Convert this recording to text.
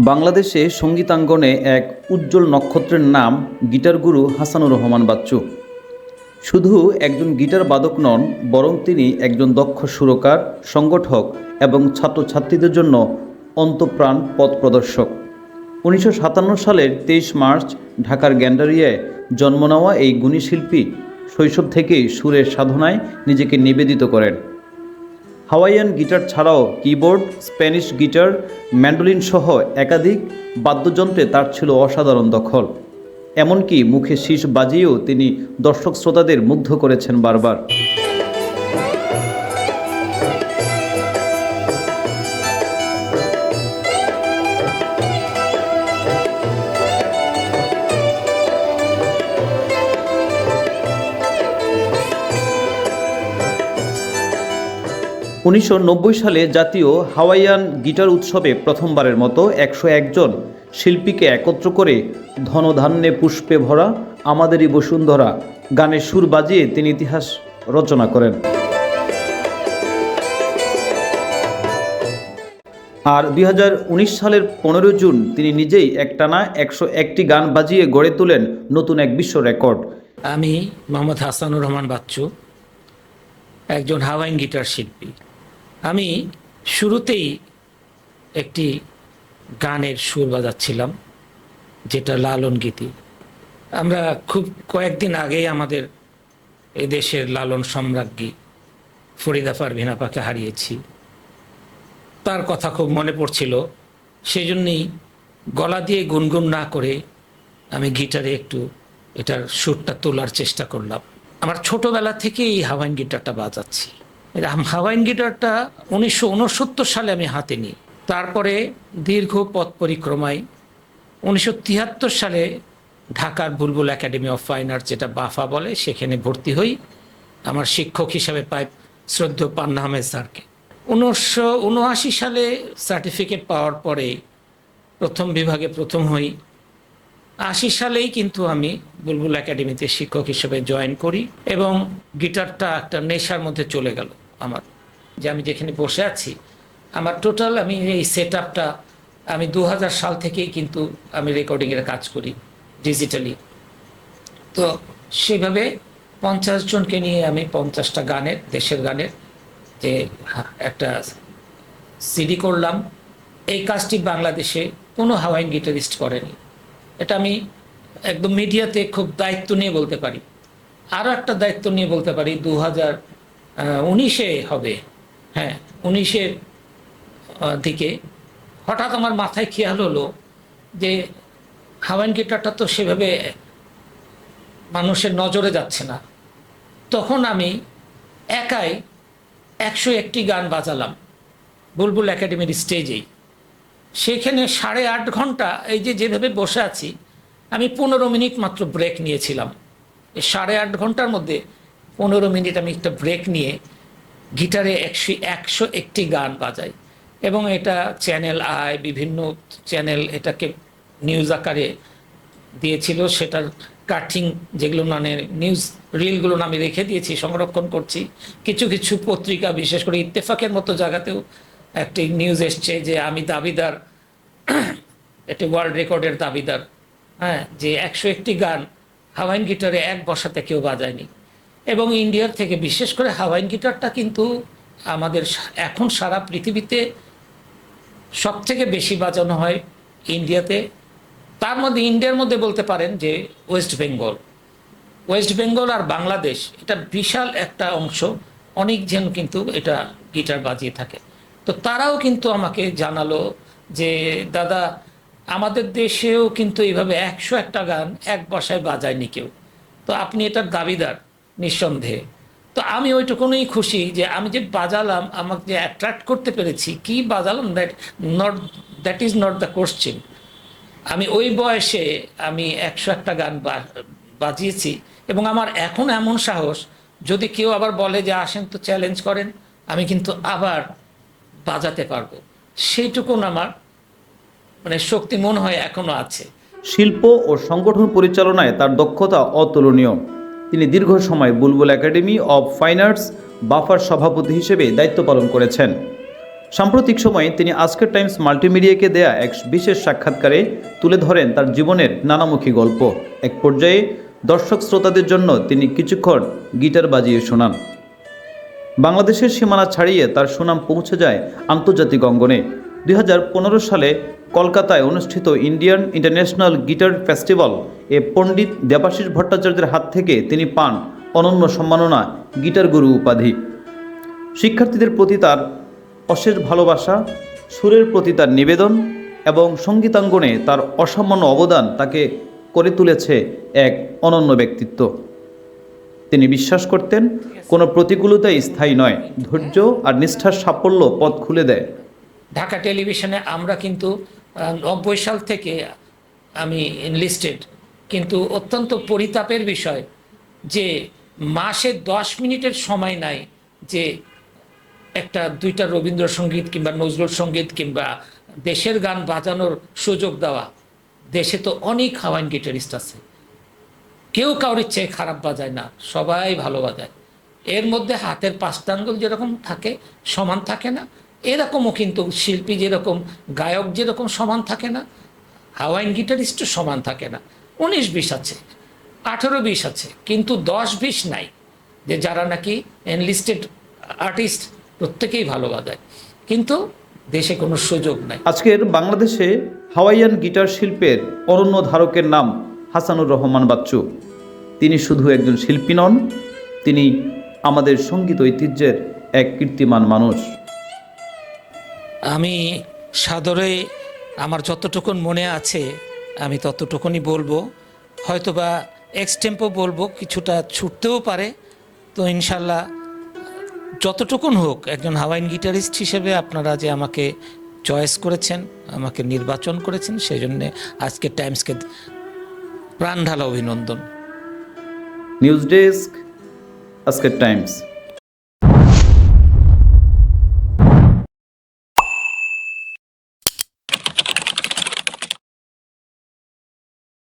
বাংলাদেশে সঙ্গীতাঙ্গনে এক উজ্জ্বল নক্ষত্রের নাম গিটার গুরু হাসানুর রহমান বাচ্চু। শুধু একজন গিটার বাদক নন, বরং তিনি একজন দক্ষ সুরকার, সংগঠক এবং ছাত্রছাত্রীদের জন্য অন্তঃপ্রাণ পথ প্রদর্শক। 1957 সালের 23 মার্চ ঢাকার গ্যান্ডারিয়ায় জন্ম নেওয়া এই গুণী শিল্পী শৈশব থেকেই সুরের সাধনায় নিজেকে নিবেদিত করেন। হাওয়াইয়ান গিটার ছাড়াও কিবোর্ড, স্প্যানিশ গিটার, ম্যান্ডোলিন সহ একাধিক বাদ্যযন্ত্রে তার ছিল অসাধারণ দখল। এমনকি মুখে শীষ বাজিয়েও তিনি দর্শক শ্রোতাদের মুগ্ধ করেছেন বারবার। 1990 সালে জাতীয় হাওয়াইয়ান গিটার উৎসবে প্রথমবারের মতো 101 জন শিল্পীকে একত্র করে ধনধান্যে পুষ্পে ভরা আমাদেরই বসুন্ধরা গানের সুর বাজিয়ে তিনি ইতিহাস রচনা করেন। আর 2019 সালের 15 জুন তিনি নিজেই একটানা 101টি গান বাজিয়ে গড়ে তোলেন নতুন এক বিশ্ব রেকর্ড। আমি মোহাম্মদ হাসানুর রহমান বাচ্চু, একজন হাওয়াইয়ান গিটার শিল্পী। আমি শুরুতেই একটি গানের সুর বাজাচ্ছিলাম, যেটা লালন গীতি। আমরা খুব কয়েকদিন আগেই আমাদের এদেশের লালন সম্রাজ্ঞী ফরিদা পারভীন আপাকে হারিয়েছি। তার কথা খুব মনে পড়ছিল, সেই জন্যই গলা দিয়ে গুনগুন না করে আমি গিটারে একটু এটার সুরটা তোলার চেষ্টা করলাম। আমার ছোটোবেলা থেকেই এই হাওয়াইয়ান গিটারটা বাজাচ্ছি। হাওয়াইয়ান গিটারটা 1969 সালে আমি হাতে নিই। তারপরে দীর্ঘ পথ পরিক্রমায় 1973 সালে ঢাকার বুলবুল একাডেমি অফ ফাইন আর্টস, যেটা বাফা বলে, সেখানে ভর্তি হই। আমার শিক্ষক হিসাবে পাই শ্রদ্ধেয় পান্না আহমেদ স্যারকে। 1979 সালে সার্টিফিকেট পাওয়ার পরে প্রথম বিভাগে প্রথম হই। 80 সালেই কিন্তু আমি বুলবুল একাডেমিতে শিক্ষক হিসেবে জয়েন করি এবং গিটারটা একটা নেশার মধ্যে চলে গেল আমার। যে আমি যেখানে বসে আছি, আমার টোটাল আমি এই সেট আপটা আমি 2000 সাল থেকেই কিন্তু আমি রেকর্ডিংয়ের কাজ করি ডিজিটালি। তো সেভাবে 50 জনকে নিয়ে আমি 50টা গানের, দেশের গানের যে একটা সিডি করলাম। এই কাজটি বাংলাদেশে কোনো হাওয়াইয়ান গিটারিস্ট করেনি। এটা আমি একদম মিডিয়াতে খুব দায়িত্ব নিয়ে বলতে পারি। আরও একটা দায়িত্ব নিয়ে বলতে পারি, 2019-এ হবে, হ্যাঁ 19-এর দিকে হঠাৎ আমার মাথায় খেয়াল হলো যে হাওয়াইয়ান গিটারটা তো সেভাবে মানুষের নজরে যাচ্ছে না। তখন আমি একাই 101টি গান বাজালাম বুলবুল একাডেমির স্টেজেই। সেখানে 8.5 ঘন্টা এই যেভাবে বসে আছি, আমি 15 মিনিট মাত্র ব্রেক নিয়েছিলাম। এই 8.5 ঘন্টার মধ্যে 15 মিনিট আমি একটা ব্রেক নিয়ে গিটারে 101টি গান বাজাই এবং এটা চ্যানেল আই, বিভিন্ন চ্যানেল এটাকে নিউজ আকারে দিয়েছিল। সেটার কাটিং যেগুলো মানে নিউজ রিলগুলো আমি রেখে দিয়েছি, সংরক্ষণ করছি। কিছু কিছু পত্রিকা, বিশেষ করে ইত্তেফাকের মতো জায়গাতেও একটি নিউজ এসছে যে আমি দাবিদার, একটি ওয়ার্ল্ড রেকর্ডের দাবিদার, হ্যাঁ, যে 101টি গান হাওয়াইয়ান গিটারে এক বসাতে কেউ বাজায়নি। এবং ইন্ডিয়ার থেকে, বিশেষ করে হাওয়াইয়ান গিটারটা কিন্তু আমাদের এখন সারা পৃথিবীতে সবথেকে বেশি বাজানো হয় ইন্ডিয়াতে। তার মধ্যে ইন্ডিয়ার মধ্যে বলতে পারেন যে ওয়েস্ট বেঙ্গল আর বাংলাদেশ, এটা বিশাল একটা অংশ, অনেক জন কিন্তু এটা গিটার বাজিয়ে থাকে। তো তারাও কিন্তু আমাকে জানালো যে দাদা, আমাদের দেশেও কিন্তু এইভাবে 101টা গান এক বসায় বাজায়নি কেউ, তো আপনি এটার দাবিদার নিঃসন্দেহে। তো আমি ওইটুকুনই খুশি যে আমি যে বাজালাম, আমাকে যে অ্যাট্রাক্ট করতে পেরেছি, কি বাজালাম, that is not the question. আমি ওই বয়সে আমি 101টা গান বাজিয়েছি এবং আমার এখন এমন সাহস, যদি কেউ আবার বলে যে আসেন তো চ্যালেঞ্জ করেন, আমি কিন্তু আবার বাজাতে পারবো। সেইটুকুন আমার মানে শক্তি মনে হয় এখনো আছে। শিল্প ও সংগঠন পরিচালনায় তার দক্ষতা অতুলনীয়। তিনি দীর্ঘ সময় Bulbul academy of fine arts বাফার সভাপতি হিসেবে দায়িত্ব পালন করেছেন। সাম্প্রতিক সময়ে তিনি আজকের টাইমস মাল্টিমিডিয়াকে দেয়া এক বিশেষ সাক্ষাৎকারে তুলে ধরেন তার জীবনের নানামুখী গল্প। এক পর্যায়ে দর্শক শ্রোতাদের জন্য তিনি কিছুক্ষণ গিটার বাজিয়ে শোনান। বাংলাদেশের সীমানা ছাড়িয়ে তার সুনাম পৌঁছে যায় আন্তর্জাতিক অঙ্গনে। 2015 সালে কলকাতায় অনুষ্ঠিত ইন্ডিয়ান ইন্টারন্যাশনাল গিটার ফেস্টিভ্যাল এ পণ্ডিত দেবাশিস ভট্টাচার্যের হাত থেকে তিনি পান অনন্য সম্মাননা গিটার গুরু উপাধি। শিক্ষার্থীদের প্রতি তার অশেষ ভালোবাসা, সুরের প্রতি তার নিবেদন এবং সঙ্গীতাঙ্গনে তার অসামান্য অবদান তাকে করে তুলেছে এক অনন্য ব্যক্তিত্ব। তিনি বিশ্বাস করতেন, কোনো প্রতিকূলতাই স্থায়ী নয়, ধৈর্য আর নিষ্ঠার সাফল্য পথ খুলে দেয়। ঢাকা টেলিভিশনে আমরা কিন্তু 90 সাল থেকে আমি এনলিস্টেড, কিন্তু অত্যন্ত পরিতাপের বিষয় যে মাসে 10 মিনিটের সময় নাই যে একটা দুইটা রবীন্দ্রসঙ্গীত কিংবা নজরুল সঙ্গীত কিংবা দেশের গান বাজানোর সুযোগ দেওয়া। দেশে তো অনেক হাওয়াইন গিটারিস্ট আছে, কেউ কারোর চেয়ে খারাপ বাজায় না, সবাই ভালো বাজায়। এর মধ্যে হাতের পাঁচটা আঙ্গুল যেরকম থাকে সমান থাকে না, এরকমও কিন্তু শিল্পী যেরকম, গায়ক যেরকম সমান থাকে না, হাওয়াইন গিটারিস্টও সমান থাকে না। 19-20 আছে, 18-20 আছে, কিন্তু 10-20 নাই, যে যারা নাকি এনলিস্টেড আর্টিস্ট প্রত্যেকেই ভালো বাজায়, কিন্তু দেশে কোনো সুযোগ নাই। আজকের বাংলাদেশে হাওয়াইয়ান গিটার শিল্পের অনন্য ধারকের নাম হাসানুর রহমান বাচ্চু। তিনি শুধু একজন শিল্পী নন, তিনি আমাদের সঙ্গীত ঐতিহ্যের এক কীর্তিমান মানুষ। আমি সাদরে আমার যতটুকুন মনে আছে আমি ততটুকুনই বলবো, হয়তোবা এক্সটেম্পো বলবো, কিছুটা ছুটতেও পারে। তো ইনশাল্লাহ যতটুকুন হোক, একজন হাওয়াইন গিটারিস্ট হিসেবে আপনারা যে আমাকে চয়েস করেছেন, আমাকে নির্বাচন করেছেন, সেই জন্যে আজকে টাইমসকে প্রাণ ঢালা অভিনন্দন। নিউজ ডেস্ক, আজকের টাইমস।